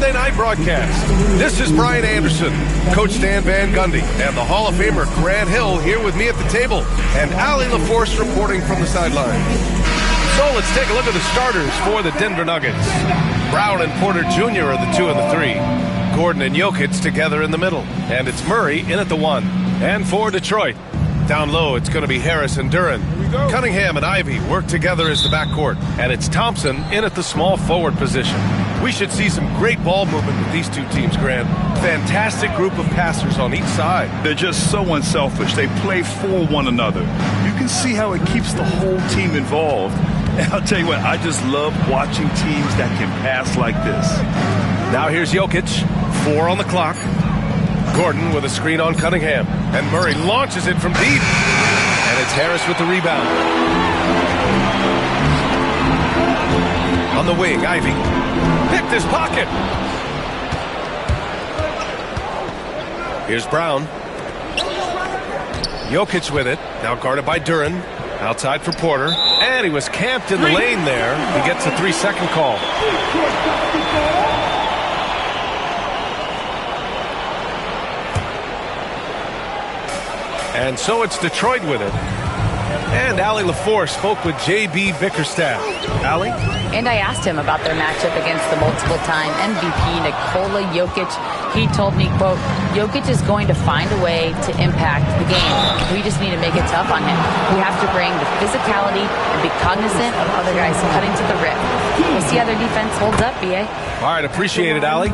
Monday night broadcast. This is Brian Anderson, Coach Dan Van Gundy, and the Hall of Famer Grant Hill here with me at the table, and Allie LaForce reporting from the sideline. So let's take a look at the starters for the Denver Nuggets. Brown and Porter Jr. are the 2 and the 3. Gordon and Jokic together in the middle. And it's Murray in at the 1. And for Detroit, down low, it's going to be Harris and Duren. Cunningham and Ivy work together as the backcourt. And it's Thompson in at the small forward position. We should see some great ball movement with these two teams, Grant. Fantastic group of passers on each side. They're just so unselfish. They play for one another. You can see how it keeps the whole team involved. And I'll tell you what, I just love watching teams that can pass like this. Now here's Jokic, 4 on the clock. Gordon with a screen on Cunningham. And Murray launches it from deep. And it's Harris with the rebound. On the wing, Ivy picked his pocket. Here's Brown. Jokic with it. Now guarded by Duren. Outside for Porter. And he was camped in the lane there. He gets a 3-second call. And so it's Detroit with it. And Allie LaForce spoke with J.B. Bickerstaff. Allie? And I asked him about their matchup against the multiple-time MVP Nikola Jokic. He told me, quote, Jokic is going to find a way to impact the game. We just need to make it tough on him. We have to bring the physicality and be cognizant of other guys cutting to the rim. We'll see how their defense holds up, B.A. All right, appreciate it, Allie.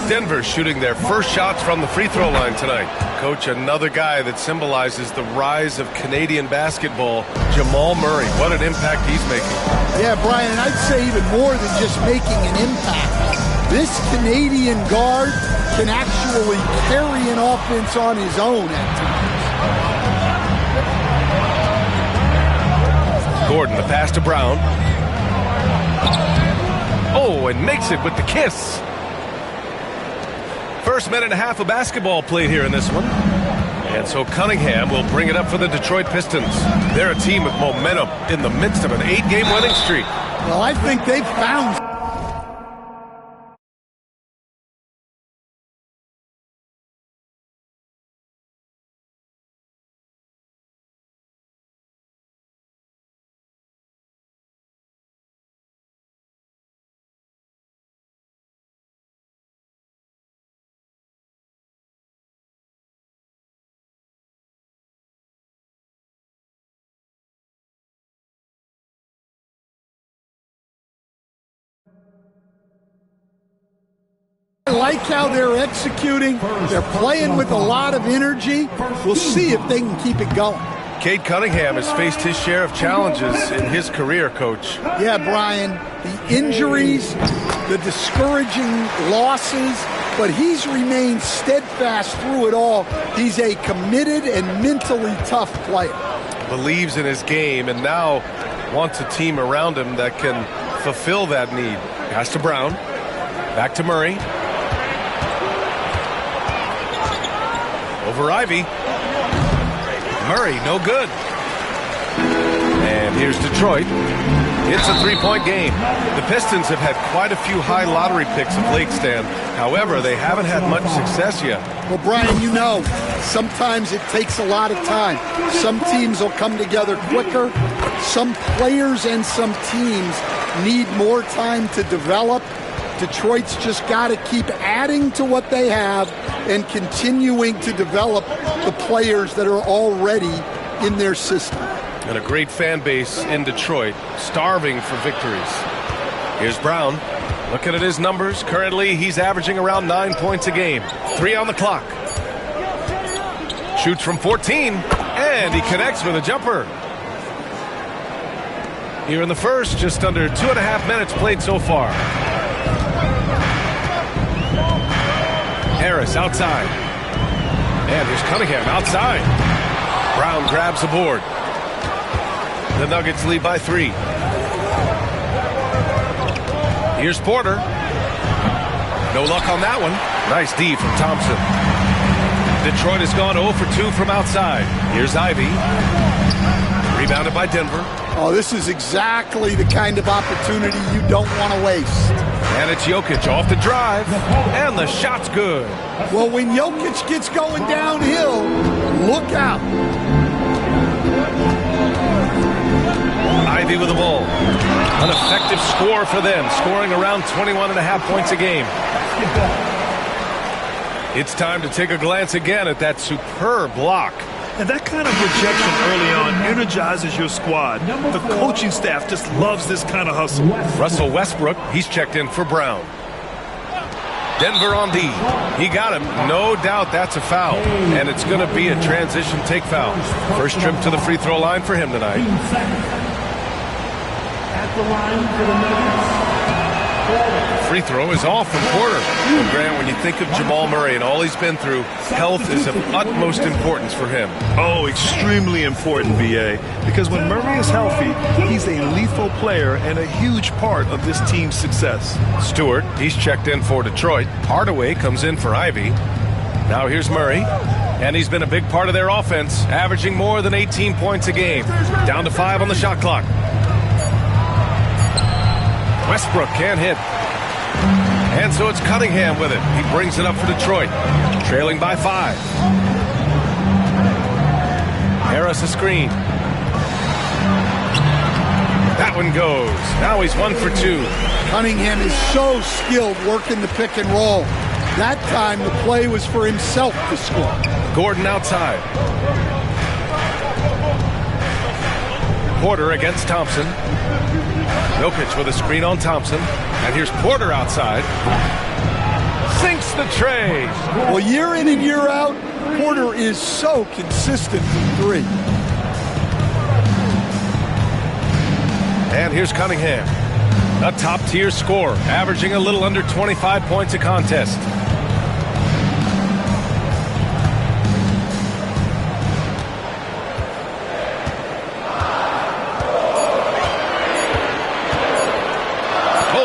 Denver shooting their first shots from the free throw line tonight. Coach, another guy that symbolizes the rise of Canadian basketball, Jamal Murray. What an impact he's making. Yeah, Brian, and I'd say even more than just making an impact. This Canadian guard can actually carry an offense on his own at times. Gordon, the pass to Brown. Oh, and makes it with the kiss. First minute and a half of basketball played here in this one. And so Cunningham will bring it up for the Detroit Pistons. They're a team with momentum in the midst of an 8-game winning streak. Well, I think they've found... I like how they're executing. They're playing with a lot of energy. We'll see if they can keep it going. Cade Cunningham has faced his share of challenges in his career, Coach. Yeah, Brian, the injuries, the discouraging losses, but he's remained steadfast through it all. He's a committed and mentally tough player. Believes in his game and now wants a team around him that can fulfill that need. Pass to Brown. Back to Murray. Over Ivy. Murray, no good. And here's Detroit. It's a 3-point game. The Pistons have had quite a few high lottery picks of late, Stan. However, they haven't had much success yet. Well, Brian, you know, sometimes it takes a lot of time. Some teams will come together quicker. Some players and some teams need more time to develop. Detroit's just got to keep adding to what they have and continuing to develop the players that are already in their system. And a great fan base in Detroit, starving for victories. Here's Brown. Looking at his numbers, currently he's averaging around 9 points a game. 3 on the clock. Shoots from 14, and he connects with a jumper. Here in the first, just under 2.5 minutes played so far. Harris outside. And here's Cunningham outside. Brown grabs the board. The Nuggets lead by 3. Here's Porter. No luck on that one. Nice D from Thompson. Detroit has gone 0 for 2 from outside. Here's Ivy. Rebounded by Denver. Oh, this is exactly the kind of opportunity you don't want to waste. And it's Jokic off the drive, and the shot's good. Well, when Jokic gets going downhill, look out. Ivy with the ball. An effective score for them, scoring around 21.5 points a game. It's time to take a glance again at that superb block. And that kind of projection early on energizes your squad. The coaching staff just loves this kind of hustle. Russell Westbrook, he's checked in for Brown. Denver on D. He got him. No doubt that's a foul. And it's going to be a transition take foul. First trip to the free throw line for him tonight. At the line for the Nuggets. Free throw is off from Porter. Well, Grant, when you think of Jamal Murray and all he's been through, health is of utmost importance for him. Oh, extremely important, B.A., because when Murray is healthy, he's a lethal player and a huge part of this team's success. Stewart, he's checked in for Detroit. Hardaway comes in for Ivy. Now here's Murray, and he's been a big part of their offense, averaging more than 18 points a game. Down to 5 on the shot clock. Westbrook can't hit. And so it's Cunningham with it. He brings it up for Detroit, trailing by 5. Harris a screen. That one goes. Now he's 1 for 2. Cunningham is so skilled working the pick and roll. That time the play was for himself to score. Gordon outside. Porter against Thompson. Jokic with a screen on Thompson. And here's Porter outside. Sinks the tray. Well, year in and year out, Porter is so consistent from 3. And here's Cunningham. A top-tier scorer, averaging a little under 25 points a contest.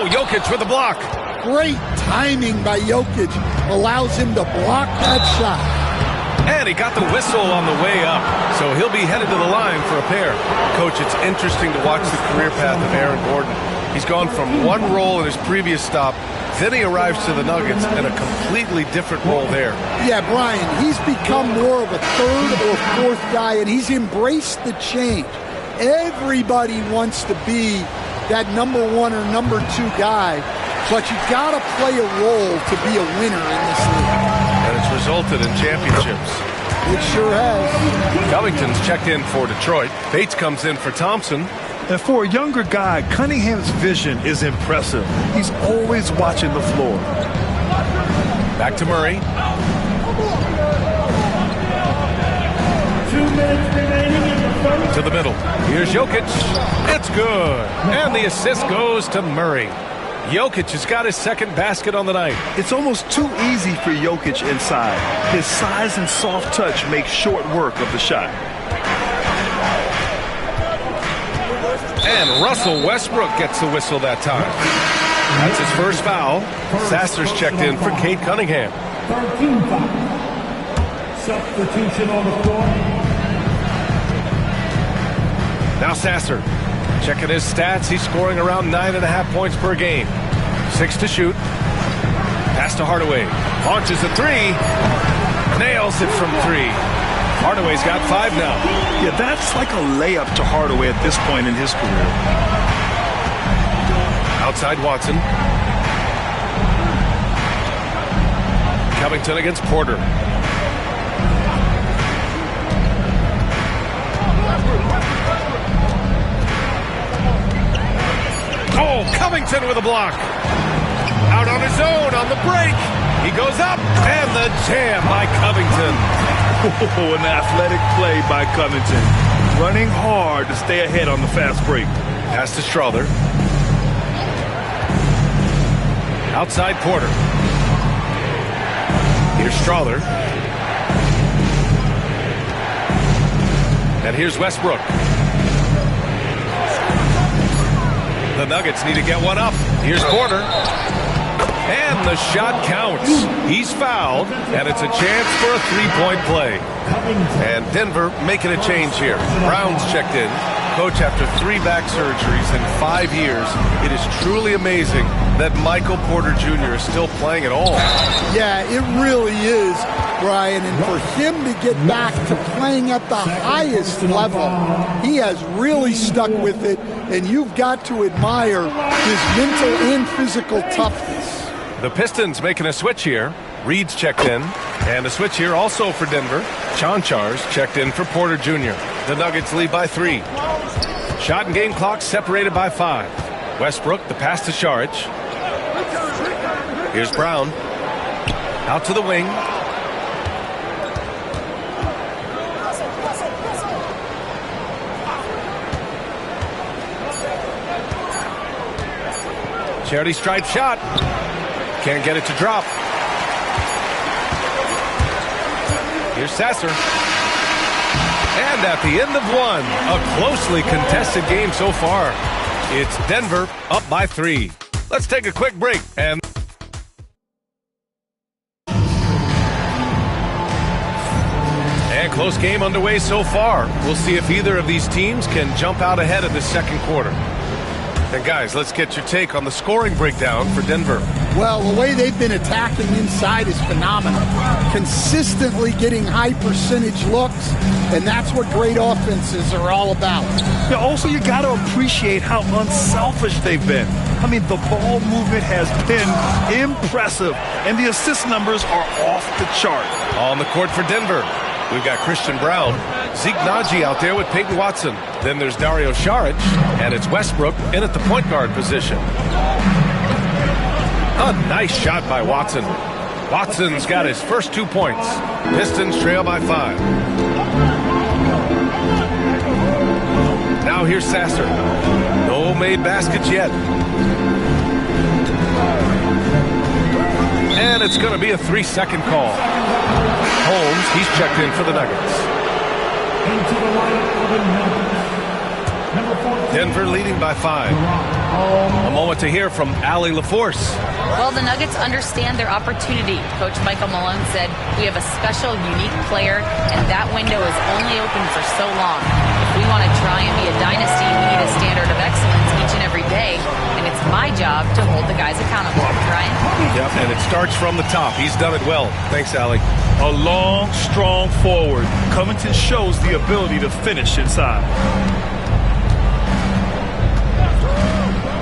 Jokic with the block. Great timing by Jokic allows him to block that shot. And he got the whistle on the way up, so he'll be headed to the line for a pair. Coach, it's interesting to watch the career path of Aaron Gordon. He's gone from one role in his previous stop, then he arrives to the Nuggets in a completely different role there. Yeah, Brian, he's become more of a third or fourth guy, and he's embraced the change. Everybody wants to be that number 1 or number 2 guy, but you got to play a role to be a winner in this league. And it's resulted in championships. It sure has. Covington's checked in for Detroit. Bates comes in for Thompson. And for a younger guy, Cunningham's vision is impressive. He's always watching the floor. Back to Murray. 2 minutes remaining in the first. To the middle. Here's Jokic. It's good. And the assist goes to Murray. Jokic has got his second basket on the night. It's almost too easy for Jokic inside. His size and soft touch make short work of the shot. And Russell Westbrook gets the whistle that time. That's his first foul. Sasser's checked in for Cade Cunningham. 13 foul. Substitution on the floor. Now Sasser. Checking his stats, he's scoring around 9.5 points per game. 6 to shoot. Pass to Hardaway. Launches a 3. Nails it from 3. Hardaway's got 5 now. Yeah, that's like a layup to Hardaway at this point in his career. Outside Watson. Covington against Porter. Oh, Covington with a block. Out on his own on the break. He goes up, and the jam by Covington. Oh, an athletic play by Covington. Running hard to stay ahead on the fast break. Pass to Strother. Outside Porter. Here's Strother. And here's Westbrook. The Nuggets need to get one up. Here's Porter. And the shot counts. He's fouled, and it's a chance for a three-point play. And Denver making a change here. Brown's checked in. Coach, after 3 back surgeries in 5 years, it is truly amazing that Michael Porter Jr. is still playing at all. Yeah, it really is, Brian. And for him to get back to playing at the highest level, he has really stuck with it. And you've got to admire his mental and physical toughness. The Pistons making a switch here. Reed's checked in. And a switch here also for Denver. Chanchar's checked in for Porter Jr. The Nuggets lead by 3. Shot and game clock separated by 5. Westbrook, the pass to Šarić. Here's Brown. Out to the wing. Charity stripe shot. Can't get it to drop. Here's Sasser. And at the end of one, a closely contested game so far. It's Denver up by 3. Let's take a quick break. And close game underway so far. We'll see if either of these teams can jump out ahead of the second quarter. And guys, let's get your take on the scoring breakdown for Denver. Well, the way they've been attacking inside is phenomenal. Consistently getting high percentage looks, and that's what great offenses are all about. Yeah, also, you got to appreciate how unselfish they've been. I mean, the ball movement has been impressive, and the assist numbers are off the chart. On the court for Denver, we've got Christian Brown, Zeke Naji out there with Peyton Watson. Then there's Dario Šarić, and it's Westbrook in at the point guard position. A nice shot by Watson. Watson's got his first 2 points. Pistons trail by 5. Now here's Sasser. No made baskets yet. And it's going to be a 3-second call. Holmes, he's checked in for the Nuggets. Denver leading by 5. A moment to hear from Allie LaForce. Well, the Nuggets understand their opportunity. Coach Michael Malone said, we have a special, unique player, and that window is only open for so long. If we want to try and be a dynasty, we need a standard of excellence each and every day, and it's my job to hold the guys accountable. Ryan? Yep, and it starts from the top. He's done it well. Thanks, Allie. A long, strong forward. Covington shows the ability to finish inside.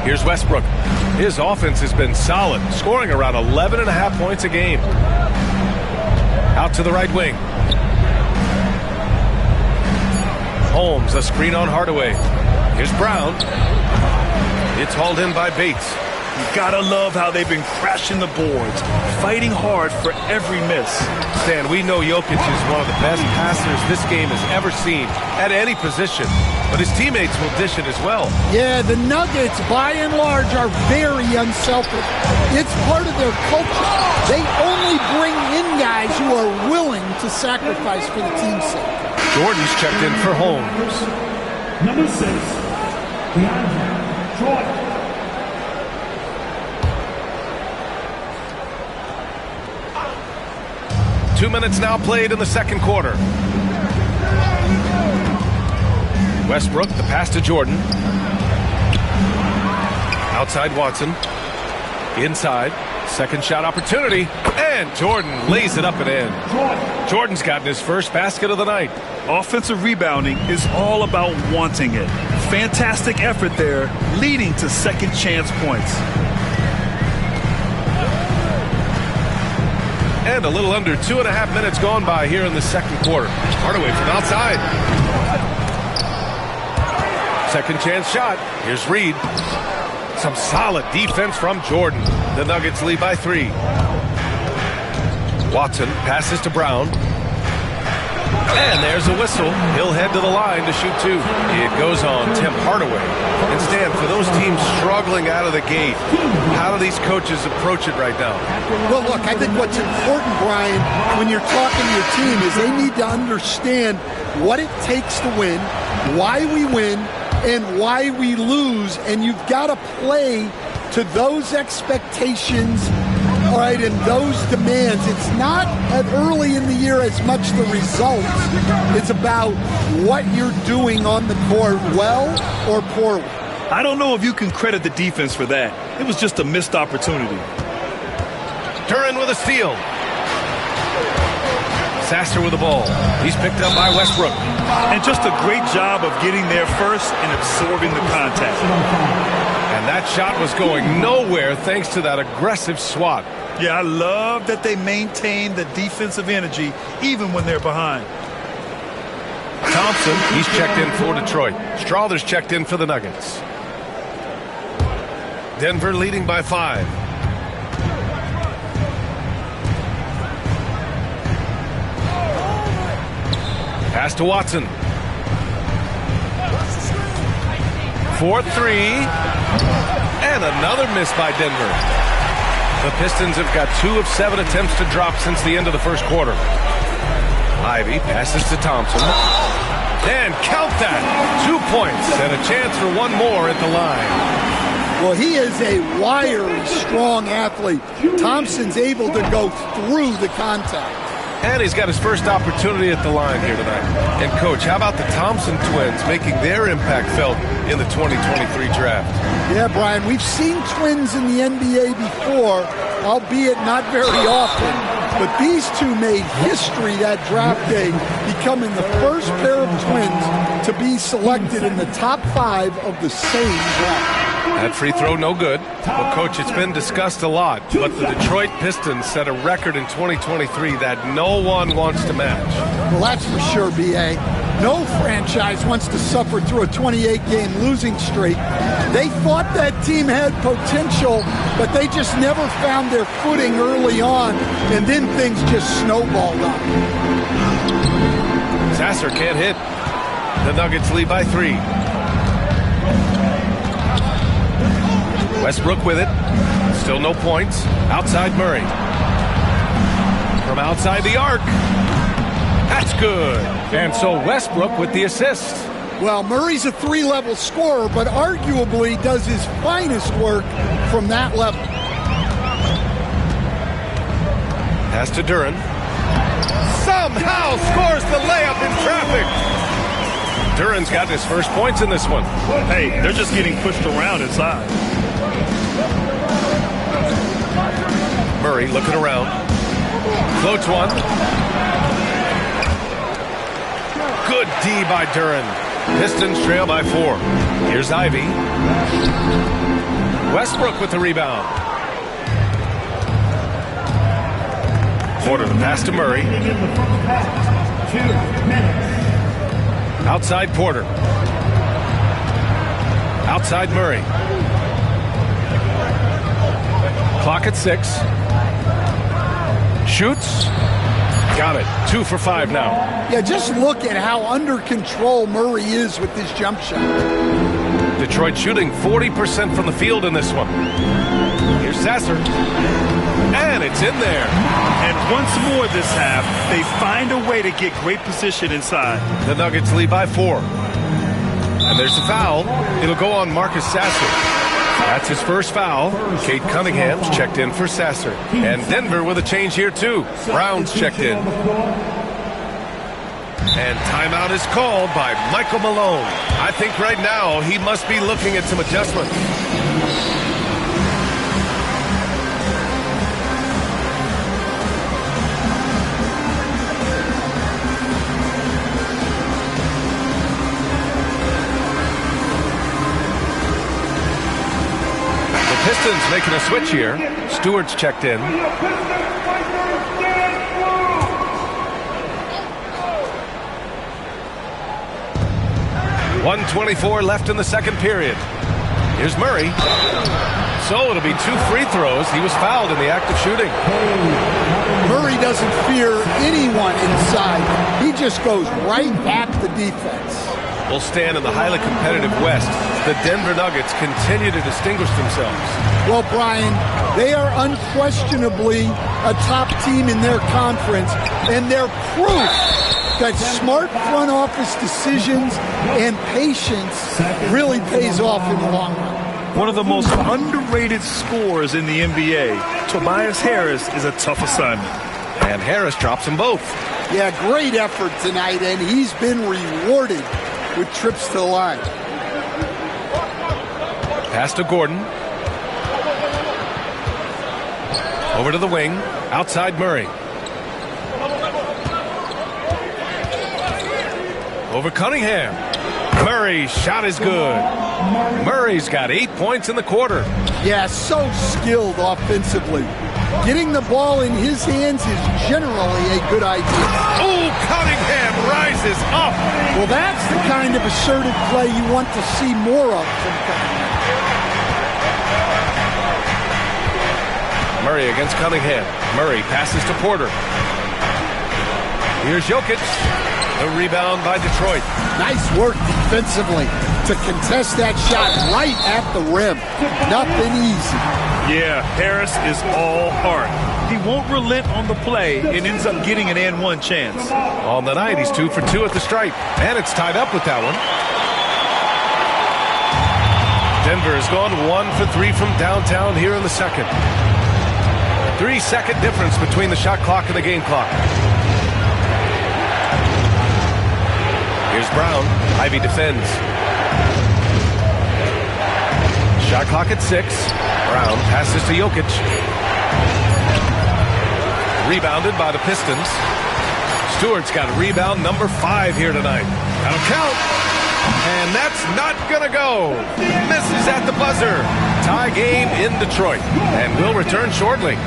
Here's Westbrook. His offense has been solid, scoring around 11.5 points a game. Out to the right wing. Holmes, a screen on Hardaway. Here's Brown. It's hauled in by Bates. You gotta love how they've been crashing the boards, fighting hard for every miss. Stan, we know Jokic is one of the best passers this game has ever seen at any position, but his teammates will dish it as well. Yeah, the Nuggets, by and large, are very unselfish. It's part of their culture. They only bring in guys who are willing to sacrifice for the team's sake. Jordan's checked in for Holmes. Number 6, DeAndre Jordan. 2 minutes now played in the second quarter. Westbrook, the pass to Jordan. Outside Watson. Inside. Second shot opportunity. And Jordan lays it up and in. Jordan's gotten his first basket of the night. Offensive rebounding is all about wanting it. Fantastic effort there, leading to second chance points. And a little under 2.5 minutes gone by here in the second quarter. Hardaway from outside. Second chance shot. Here's Reed. Some solid defense from Jordan. The Nuggets lead by 3. Watson passes to Brown. And there's a whistle. He'll head to the line to shoot 2. It goes on Tim Hardaway. And Stan, for those teams struggling out of the gate, how do these coaches approach it right now? Well, look, I think what's important, Brian, when you're talking to your team is they need to understand what it takes to win, why we win, and why we lose. And you've got to play to those expectations All right, and those demands, it's not early in the year as much the results. It's about what you're doing on the court, well or poorly. I don't know if you can credit the defense for that. It was just a missed opportunity. Duren with a steal. Sasser with the ball. He's picked up by Westbrook. And just a great job of getting there first and absorbing the contact. And that shot was going nowhere thanks to that aggressive swat. Yeah, I love that they maintain the defensive energy even when they're behind. Thompson, he's checked in for Detroit. Strawther's checked in for the Nuggets. Denver leading by 5. Pass to Watson. 4-3. And another miss by Denver. The Pistons have got 2 of 7 attempts to drop since the end of the first quarter. Ivy passes to Thompson. And count that. 2 points and a chance for one more at the line. Well, he is a wiry, strong athlete. Thompson's able to go through the contact. And he's got his first opportunity at the line here tonight. And, Coach, how about the Thompson twins making their impact felt in the 2023 draft? Yeah, Brian, we've seen twins in the NBA before, albeit not very often. But these two made history that draft day, becoming the first pair of twins to be selected in the top 5 of the same draft. That free throw no good. Well, Coach, it's been discussed a lot, but the Detroit Pistons set a record in 2023 that no one wants to match. Well, that's for sure, B.A. No franchise wants to suffer through a 28-game losing streak. They thought that team had potential, but they just never found their footing early on, and then things just snowballed up. Sasser can't hit. The Nuggets lead by 3. Westbrook with it. Still no points. Outside Murray. From outside the arc. That's good. And so Westbrook with the assist. Well, Murray's a 3-level scorer, but arguably does his finest work from that level. Pass to Duren. Somehow scores the layup in traffic. Duren's got his first points in this one. Hey, they're just getting pushed around inside. Murray looking around. Floats one. Good D by Duren. Pistons trail by 4. Here's Ivy. Westbrook with the rebound. Porter the pass to Murray. Outside Porter. Outside Murray. Clock at 6. Shoots. Got it. 2 for 5 now. Yeah, just look at how under control Murray is with this jump shot. Detroit shooting 40% from the field in this one. Here's Sasser. And it's in there. And once more this half, they find a way to get great position inside. The Nuggets lead by 4. And there's a foul. It'll go on Marcus Sasser. That's his first foul. Kate Cunningham's checked in for Sasser. And Denver with a change here, too. Brown's checked in. And timeout is called by Michael Malone. I think right now he must be looking at some adjustments. Pistons making a switch here. Stewart's checked in. 1:24 left in the second period. Here's Murray. So it'll be 2 free throws. He was fouled in the act of shooting. Murray doesn't fear anyone inside. He just goes right at the defense. Will stand in the highly competitive West. The Denver Nuggets continue to distinguish themselves. Well, Brian, they are unquestionably a top team in their conference, and they're proof that smart front office decisions and patience really pays off in the long run. One of the most underrated scorers in the NBA. Tobias Harris is a tough assignment. And Harris drops them both. Yeah, great effort tonight, and he's been rewarded with trips to the line. Pass to Gordon. Over to the wing. Outside Murray. Over Cunningham. Murray's shot is good. Murray's got 8 points in the quarter. Yeah, so skilled offensively. Getting the ball in his hands is generally a good idea. Oh, Cunningham rises up. Well, that's the kind of assertive play you want to see more of from Cunningham. Murray against Cunningham. Murray passes to Porter. Here's Jokic. The rebound by Detroit. Nice work defensively to contest that shot right at the rim. Nothing easy. Yeah, Harris is all heart. He won't relent on the play and ends up getting an and-one chance. On the night, he's 2 for 2 at the stripe. And it's tied up with that one. Denver has gone 1 for 3 from downtown here in the second. 3-second difference between the shot clock and the game clock. Here's Brown. Ivy defends. Shot clock at 6. Brown passes to Jokic. Rebounded by the Pistons. Stewart's got rebound number 5 here tonight. That'll count. And that's not going to go. Misses at the buzzer. Tie game in Detroit. And we'll return shortly. 30.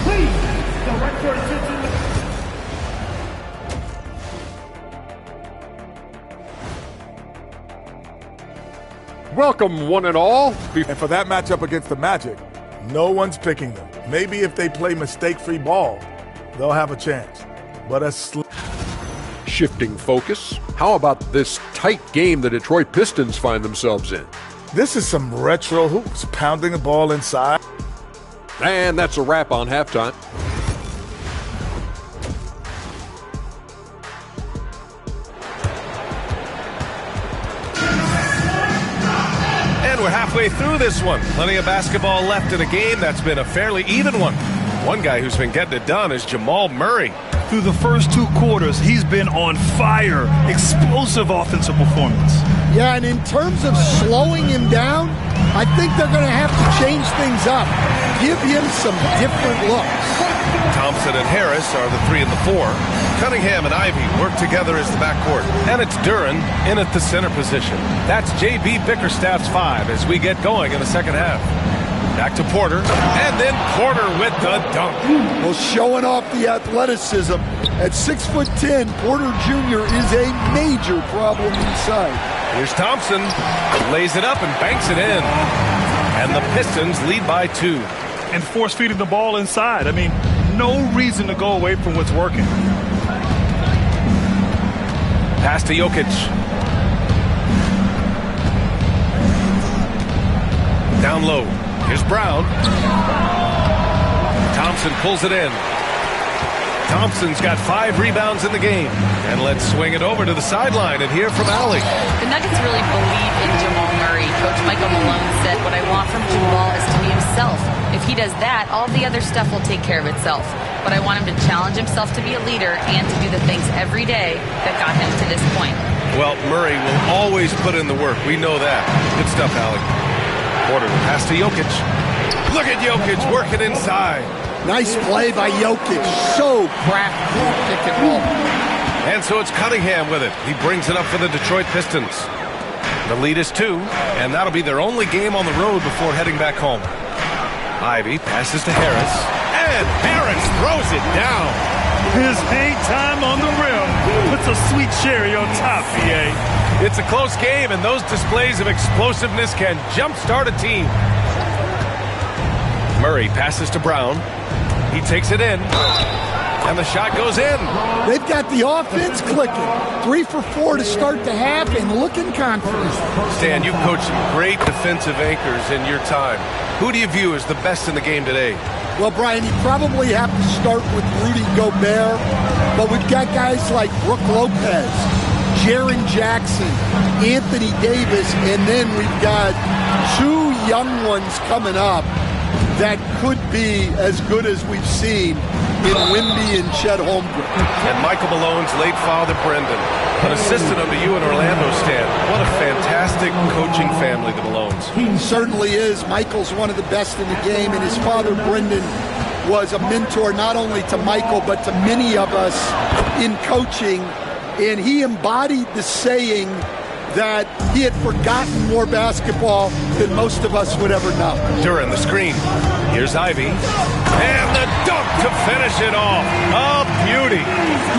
Please, direct your attention. Welcome, one and all. And for that matchup against the Magic, no one's picking them. Maybe if they play mistake-free ball, they'll have a chance. But Shifting focus, how about this tight game the Detroit Pistons find themselves in? this is some retro hoops, pounding the ball inside. And that's a wrap on halftime. And we're halfway through this one. Plenty of basketball left in a game that's been a fairly even one. One guy who's been getting it done is Jamal Murray. Through the first 2 quarters, he's been on fire. Explosive offensive performance. Yeah, and in terms of slowing him down, I think they're going to have to change things up. Give him some different looks. Thompson and Harris are the 3 and the 4. Cunningham and Ivy work together as the backcourt. And it's Duren in at the center position. That's J.B. Bickerstaff's 5 as we get going in the second half. Back to Porter, and then Porter with the dunk. Well, showing off the athleticism. At 6'10", Porter Jr. is a major problem inside. Here's Thompson, lays it up and banks it in. And the Pistons lead by 2. And force feeding the ball inside. I mean, no reason to go away from what's working. Pass to Jokic. Down low. Here's Brown. Thompson pulls it in. Thompson's got 5 rebounds in the game. And let's swing it over to the sideline and hear from Allie. The Nuggets really believe in Jamal Murray. Coach Michael Malone said, "What I want from Jamal is to be himself. If he does that, all the other stuff will take care of itself. But I want him to challenge himself to be a leader and to do the things every day that got him to this point." Well, Murray will always put in the work. We know that. Good stuff, Allie. Porter pass to Jokic. Look at Jokic working inside. Nice play by Jokic. So practical pick and roll. And so it's Cunningham with it. He brings it up for the Detroit Pistons. The lead is 2, and that'll be their only game on the road before heading back home. Ivy passes to Harris, and Harris throws it down. His hang time on the rim puts a sweet cherry on top, PA. It's a close game, and those displays of explosiveness can jumpstart a team. Murray passes to Brown. He takes it in, and the shot goes in. They've got the offense clicking. 3 for 4 to start the half and looking confident. Stan, you've coached some great defensive anchors in your time. Who do you view as the best in the game today? Well, Brian, you probably have to start with Rudy Gobert, but we've got guys like Brook Lopez, Jaren Jackson, Anthony Davis, and then we've got 2 young ones coming up that could be as good as we've seen in Wemby and Chet Holmgren. And Michael Malone's late father, Brendan, an assistant under you in Orlando, Stan. What a fantastic coaching family, the Malones. He certainly is. Michael's one of the best in the game, and his father, Brendan, was a mentor not only to Michael, but to many of us in coaching. And he embodied the saying that he had forgotten more basketball than most of us would ever know. Duran, the screen. Here's Ivy. And the dunk to finish it off. A beauty.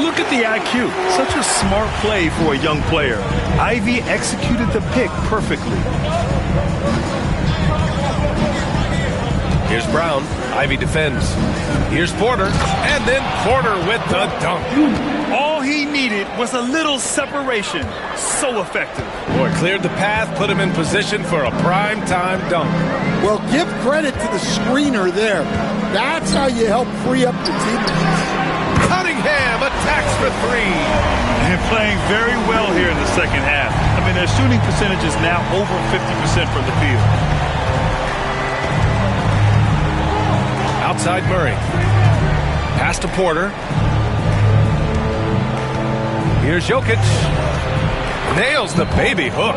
Look at the IQ. Such a smart play for a young player. Ivy executed the pick perfectly. Here's Brown. Ivy defends. Here's Porter. And then Porter with the dunk. All he needed was a little separation. So effective. Boy, cleared the path, put him in position for a prime-time dunk. Well, give credit to the screener there. That's how you help free up the teammates. Cunningham attacks for 3. And playing very well here in the second half. I mean, their shooting percentage is now over 50% from the field. Outside Murray. Pass to Porter. Here's Jokic. Nails the baby hook.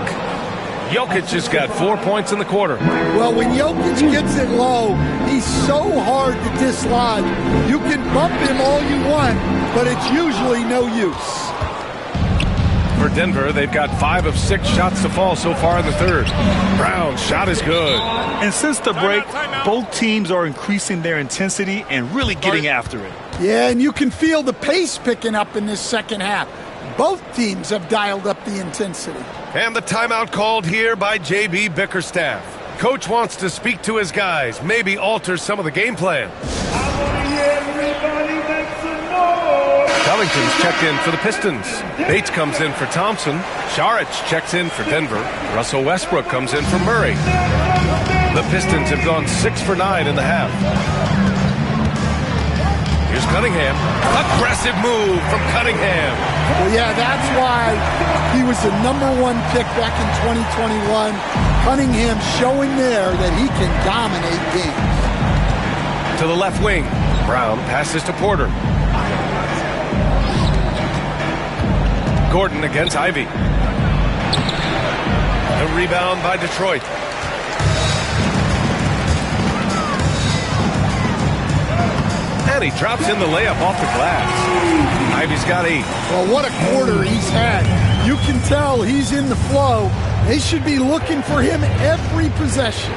Jokic has got 4 points in the quarter. Well, when Jokic gets it low, he's so hard to dislodge. You can bump him all you want, but it's usually no use. For Denver, they've got 5 of 6 shots to fall so far in the third. Brown's shot is good. And since the break, both teams are increasing their intensity and really getting after it. Yeah, and you can feel the pace picking up in this second half. Both teams have dialed up the intensity. And the timeout called here by J.B. Bickerstaff. Coach wants to speak to his guys, maybe alter some of the game plan. Covington's checked in for the Pistons. Bates comes in for Thompson. Saric checks in for Denver. Russell Westbrook comes in for Murray. The Pistons have gone 6 for 9 in the half. Here's Cunningham. Aggressive move from Cunningham. Well, yeah, that's why he was the #1 pick back in 2021. Cunningham showing there that he can dominate games. To the left wing. Brown passes to Porter. Gordon against Ivy. The rebound by Detroit. And he drops in the layup off the glass. Ivy's got 8. Well, what a quarter he's had. You can tell he's in the flow. They should be looking for him every possession.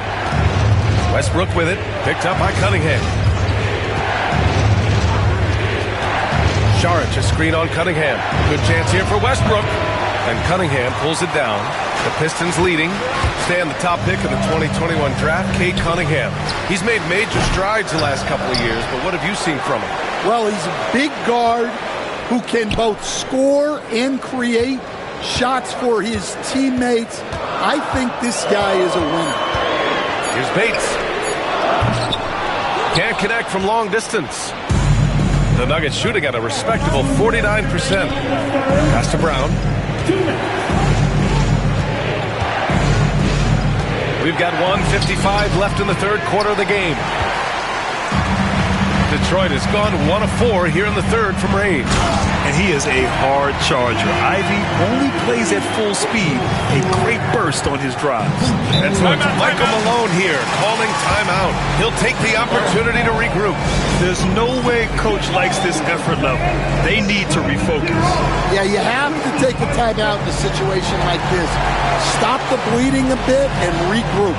Westbrook with it. Picked up by Cunningham. Saric, a screen on Cunningham. Good chance here for Westbrook. And Cunningham pulls it down. The Pistons leading. Stan, the top pick in the 2021 draft, Cade Cunningham. He's made major strides the last couple of years, but what have you seen from him? Well, he's a big guard who can both score and create shots for his teammates. I think this guy is a winner. Here's Bates. Can't connect from long distance. The Nuggets shooting at a respectable 49%. Pass to Brown. We've got 1:55 left in the third quarter of the game. Detroit has gone 1 of 4 here in the third from range. And he is a hard charger. Ivy only plays at full speed. A great burst on his drives. And so it's Michael Malone here calling timeout. He'll take the opportunity to regroup. There's no way coach likes this effort level. They need to refocus. Yeah, you have to take a timeout in a situation like this. Stop the bleeding a bit and regroup.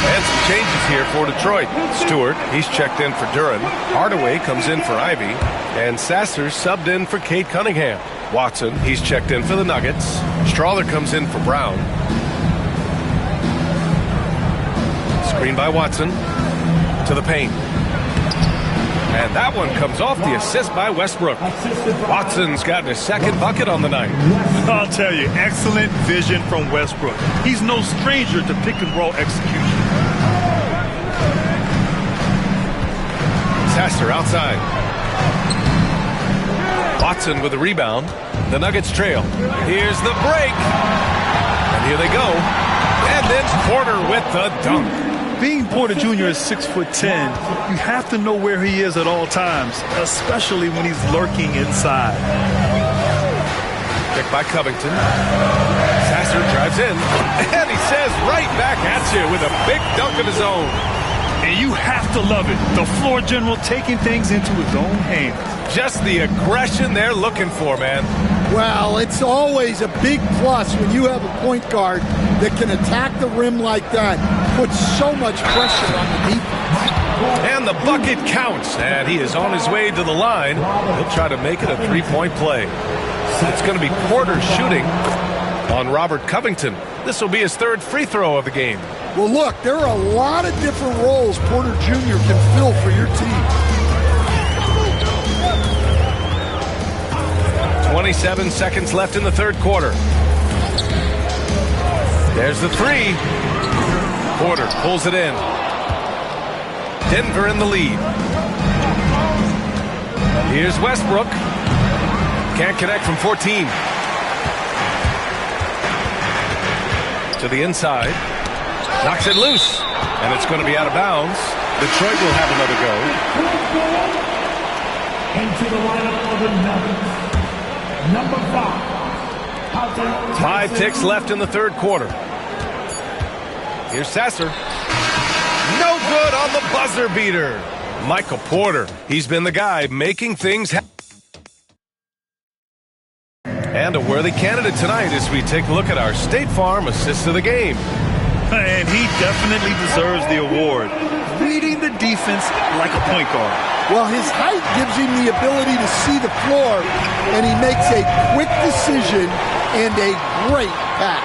And some changes here for Detroit. Stewart, he's checked in for Duran. Hardaway comes in for Ivy. And Sasser subbed in for Cade Cunningham. Watson, he's checked in for the Nuggets. Strawler comes in for Brown. Screen by Watson. To the paint. And that one comes off the assist by Westbrook. Watson's gotten his second bucket on the night. I'll tell you, excellent vision from Westbrook. He's no stranger to pick and roll execution. Sasser outside. Watson with the rebound. The Nuggets trail. Here's the break. And here they go. And then Porter with the dunk. Being Porter Jr. is 6'10", you have to know where he is at all times, especially when he's lurking inside. Pick by Covington. Sasser drives in, and he says right back at you with a big dunk of his own. And you have to love it. The floor general taking things into his own hands. Just the aggression they're looking for, man. Well, it's always a big plus when you have a point guard that can attack the rim like that, put so much pressure on the defense. And the bucket counts, and he is on his way to the line. He'll try to make it a three-point play. It's going to be Porter shooting on Robert Covington. This will be his third free throw of the game. Well, look, there are a lot of different roles Porter Jr. can fill for your team. 27 seconds left in the third quarter. There's the three. Porter pulls it in. Denver in the lead. Here's Westbrook. Can't connect from 14. To the inside. Knocks it loose. And it's going to be out of bounds. Detroit will have another go. Into the lineup of the Nuggets. Number 5. 5 ticks left in the third quarter. Here's Sasser. No good on the buzzer beater. Michael Porter. He's been the guy making things happen. And a worthy candidate tonight as we take a look at our State Farm assist of the game. And he definitely deserves the award. Reading the defense like a point guard. Well, his height gives him the ability to see the floor, and he makes a quick decision and a great pass.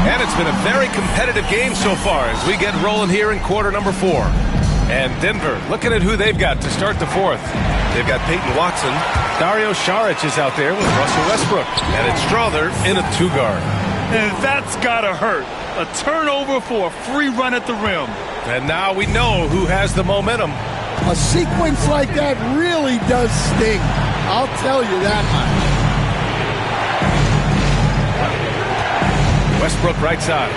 And it's been a very competitive game so far as we get rolling here in quarter number 4. And Denver, looking at who they've got to start the fourth. They've got Peyton Watson. Dario Saric is out there with Russell Westbrook. And it's Strother in a 2-guard. And that's gotta hurt. A turnover for a free run at the rim. And now we know who has the momentum. A sequence like that really does sting. I'll tell you that much. Westbrook right side.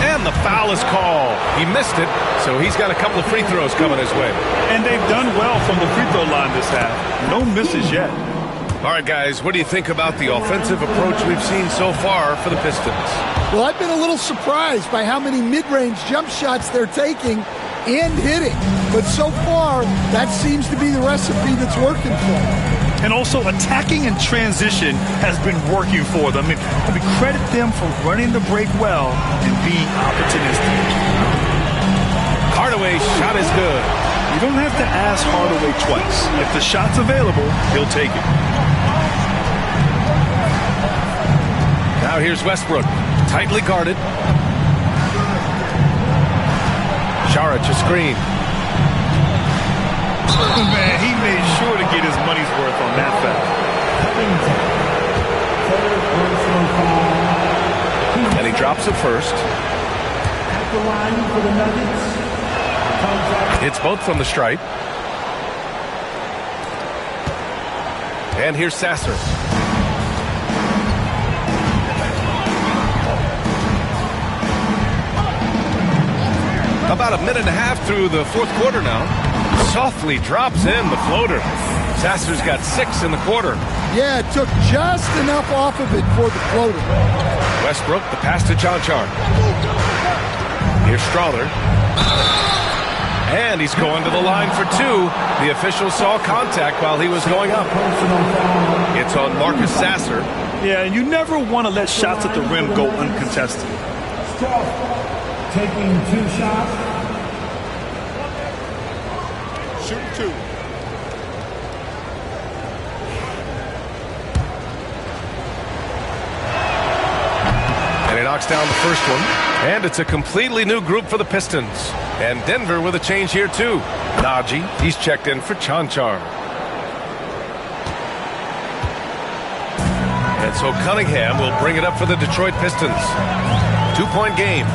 And the foul is called. He missed it, so he's got a couple of free throws coming his way. And they've done well from the free throw line this half. No misses yet. All right, guys, what do you think about the offensive approach we've seen so far for the Pistons? Well, I've been a little surprised by how many mid-range jump shots they're taking and hitting. But so far, that seems to be the recipe that's working for them. And also attacking in transition has been working for them. I mean, credit them for running the break well and being opportunistic. Hardaway's shot is good. You don't have to ask Hardaway twice. If the shot's available, he'll take it. Now here's Westbrook, tightly guarded. Saric a screen. Man, he made sure to get his money's worth on that foul. And he drops it first. At the line for the Nuggets. It's both from the stripe. And here's Sasser. About a minute and a half through the fourth quarter now. Softly drops in the floater. Sasser's got 6 in the quarter. Yeah, it took just enough off of it for the floater. Westbrook, the pass to Char. Here's Strother. And he's going to the line for 2. The official saw contact while he was going up. It's on Marcus Sasser. Yeah, and you never want to let shots at the rim go uncontested. Taking 2 shots. Shoot 2. And he knocks down the first one. And it's a completely new group for the Pistons. And Denver with a change here too. Najee, he's checked in for Chanchar. And so Cunningham will bring it up for the Detroit Pistons. 2-point game.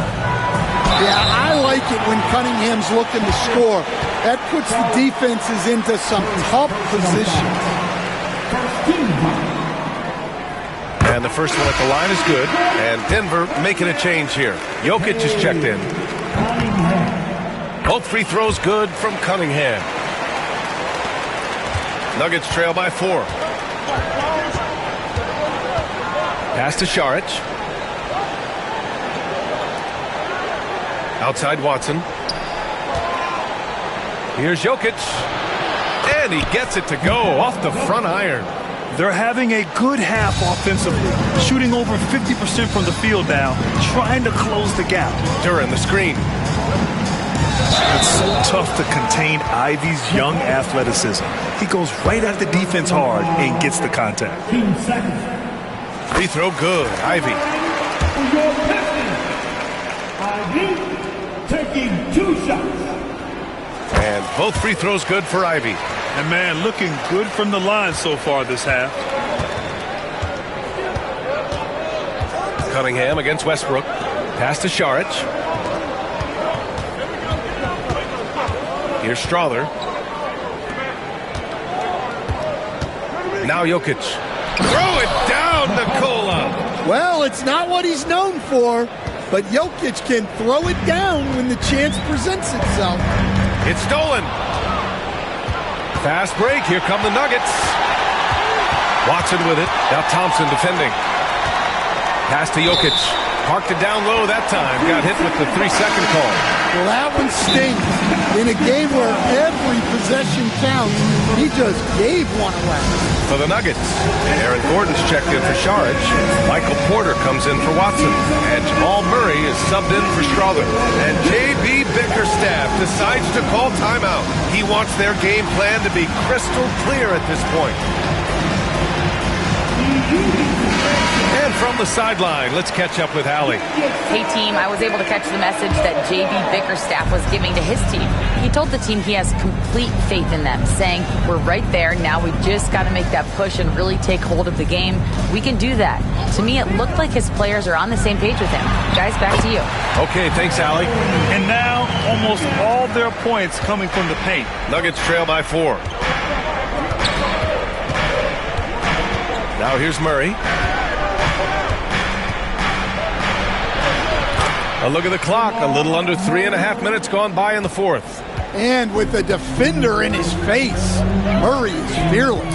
Yeah, I like it when Cunningham's looking to score. That puts the defenses into some tough positions. And the first one at the line is good. And Denver making a change here. Jokic is checked in. Both free throws good from Cunningham. Nuggets trail by 4. Pass to Šarić. Outside Watson. Here's Jokic. And he gets it to go off the front iron. They're having a good half offensively, shooting over 50% from the field now, trying to close the gap. Duran the screen. It's so tough to contain Ivy's young athleticism. He goes right at the defense hard and gets the contact. Free throw good. Ivy. Ivy taking 2 shots. And both free throws good for Ivy. And man, looking good from the line so far this half. Cunningham against Westbrook. Pass to Šarić. Here's Strother. Now Jokic. Throw it down, Nikola. Well, it's not what he's known for, but Jokic can throw it down when the chance presents itself. It's stolen. Fast break. Here come the Nuggets. Watson with it. Now Thompson defending. Pass to Jokic. Parked it down low that time. Got hit with the 3-second call. Well, that one stings. In a game where every possession counts, he just gave one away. For the Nuggets, Aaron Gordon's checked in for Šarić. Michael Porter comes in for Watson. And Jamal Murray is subbed in for Strother. And J.B. Bickerstaff decides to call timeout. He wants their game plan to be crystal clear at this point. And from the sideline, let's catch up with Allie. Hey, team, I was able to catch the message that J.B. Bickerstaff was giving to his team. He told the team he has complete faith in them, saying, we're right there. Now we just got to make that push and really take hold of the game. We can do that. To me, it looked like his players are on the same page with him. Guys, back to you. Okay, thanks, Allie. And now, almost all their points coming from the paint. Nuggets trail by 4. Now here's Murray. A look at the clock. A little under 3.5 minutes gone by in the fourth. And with a defender in his face, Murray is fearless.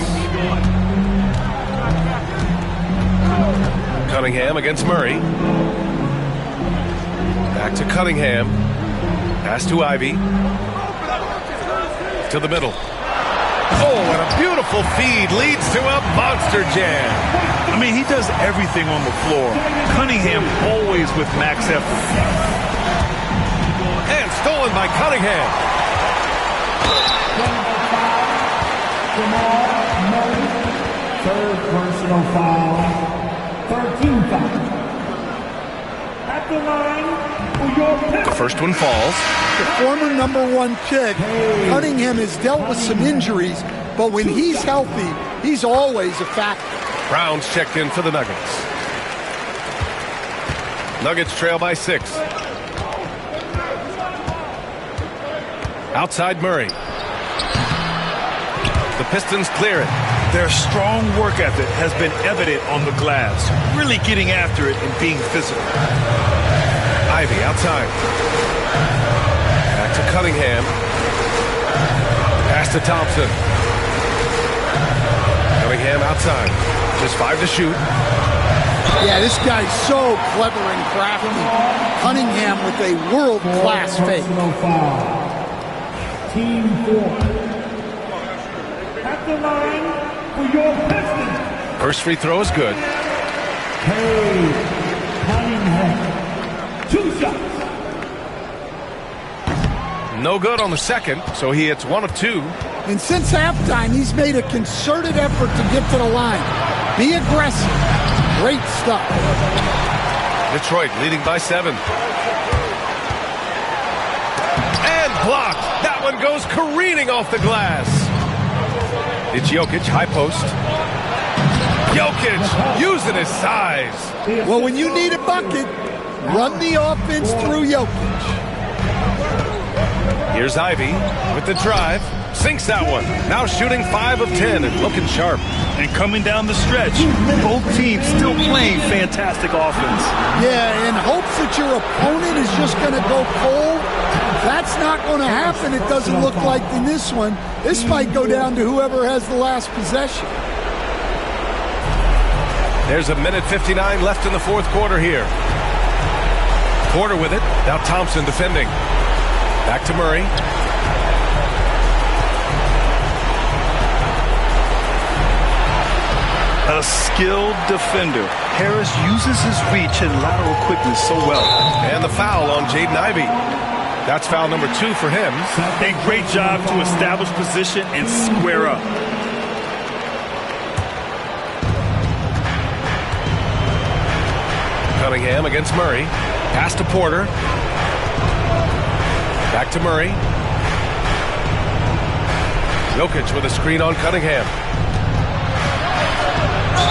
Cunningham against Murray. Back to Cunningham. Pass to Ivy. To the middle. Oh, and a beautiful feed leads to a monster jam. I mean, he does everything on the floor. Cunningham always with max effort. And stolen by Cunningham. Third personal foul. 13 foul. At the line for your pick. The first one falls. The former #1 pick, Cunningham has dealt with some injuries, but when he's healthy, he's always a factor. Brown's checked in for the Nuggets. Nuggets trail by 6. Outside Murray. The Pistons clear it. Their strong work ethic has been evident on the glass, really getting after it and being physical. Ivy outside. Back to Cunningham. Pass to Thompson. Cunningham outside. Just 5 to shoot. Yeah, this guy's so clever and crafty. Cunningham with a world-class fake. Personal foul. Team 4. At the line for your Pistons. First free throw is good. Hey, Cunningham. 2 shots. No good on the second, so he hits 1 of 2. And since halftime, he's made a concerted effort to get to the line. Be aggressive. Great stuff. Detroit leading by 7. And blocked. That one goes careening off the glass. It's Jokic, high post. Jokic using his size. Well, when you need a bucket, Run the offense through Jokic. Here's Ivy with the drive. Sinks that one. Now shooting 5 of 10 and looking sharp. And coming down the stretch, both teams still playing fantastic offense. Yeah, in hopes that your opponent is just going to go cold. That's not going to happen. It doesn't look like in this one. This might go down to whoever has the last possession. There's a minute 59 left in the fourth quarter here. Porter with it. Now Thompson defending. Back to Murray. A skilled defender. Harris uses his reach and lateral quickness so well. And the foul on Jaden Ivey. That's foul number 2 for him. A great job to establish position and square up. Cunningham against Murray. Pass to Porter. Back to Murray. Jokic with a screen on Cunningham.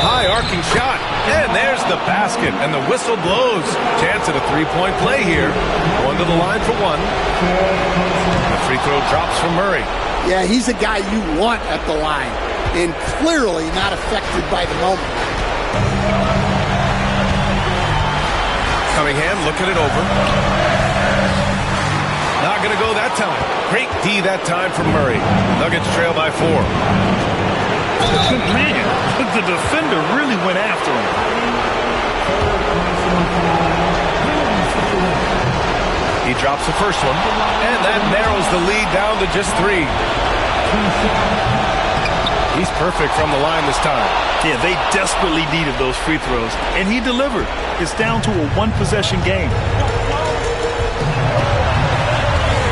High arcing shot. And there's the basket. And the whistle blows. Chance at a three-point play here. Going to the line for one. The free throw drops from Murray. Yeah, he's a guy you want at the line. And clearly not affected by the moment. Cunningham looking it over. Not going to go that time. Great D that time from Murray. Nuggets trail by 4. Man, the defender really went after him. He drops the first one, and that narrows the lead down to just 3. He's perfect from the line this time. Yeah, they desperately needed those free throws, and he delivered. It's down to a one-possession game.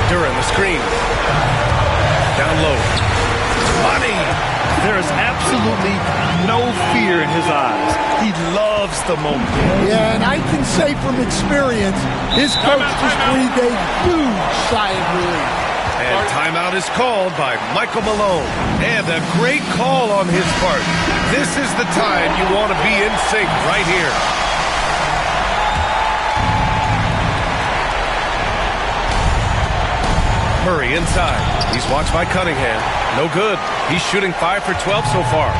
Duran, the screen. Down low. Money! There is absolutely no fear in his eyes. He loves the moment. Yeah, and I can say from experience, his coach just breathed a huge sigh of relief. And timeout is called by Michael Malone. And a great call on his part. This is the time you want to be in sync right here. Murray inside. He's watched by Cunningham. No good. He's shooting 5 for 12 so far.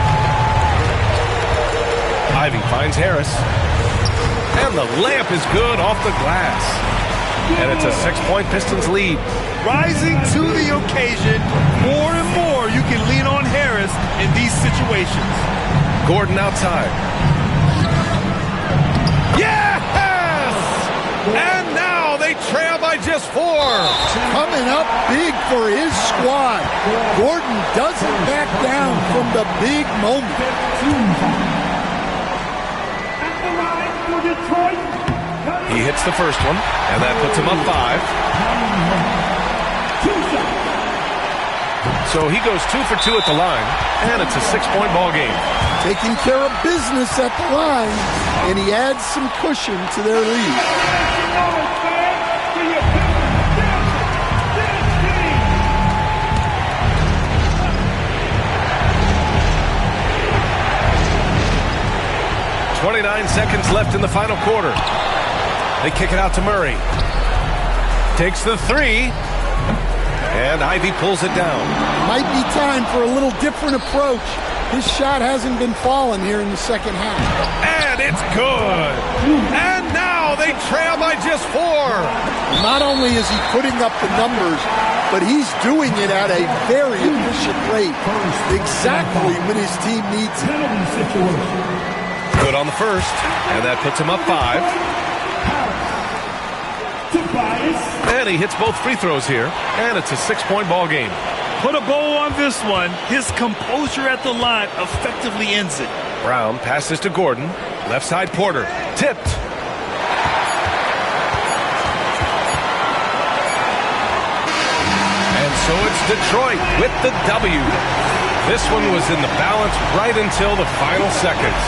Ivy finds Harris. And the layup is good off the glass. And it's a 6-point Pistons lead. Rising to the occasion, more and more you can lean on Harris in these situations. Gordon outside. Yes! And now they trail by just 4. Coming up big for his squad. Gordon doesn't back down from the big moment. He hits the first one, and that puts him up 5. So he goes 2 for 2 at the line, and it's a 6-point ball game. Taking care of business at the line, and he adds some cushion to their lead. .29 seconds left in the final quarter. They kick it out to Murray. Takes the 3. And Ivy pulls it down. Might be time for a little different approach. His shot hasn't been falling here in the second half. And it's good. And now they trail by just 4. Not only is he putting up the numbers, but he's doing it at a very efficient rate. Exactly when his team needs it. Good on the first, and that puts him up 5. And he hits both free throws here, and it's a 6-point ball game. Put a bow on this one. His composure at the line effectively ends it. Brown passes to Gordon. Left side Porter. Tipped. And so it's Detroit with the W. This one was in the balance right until the final seconds.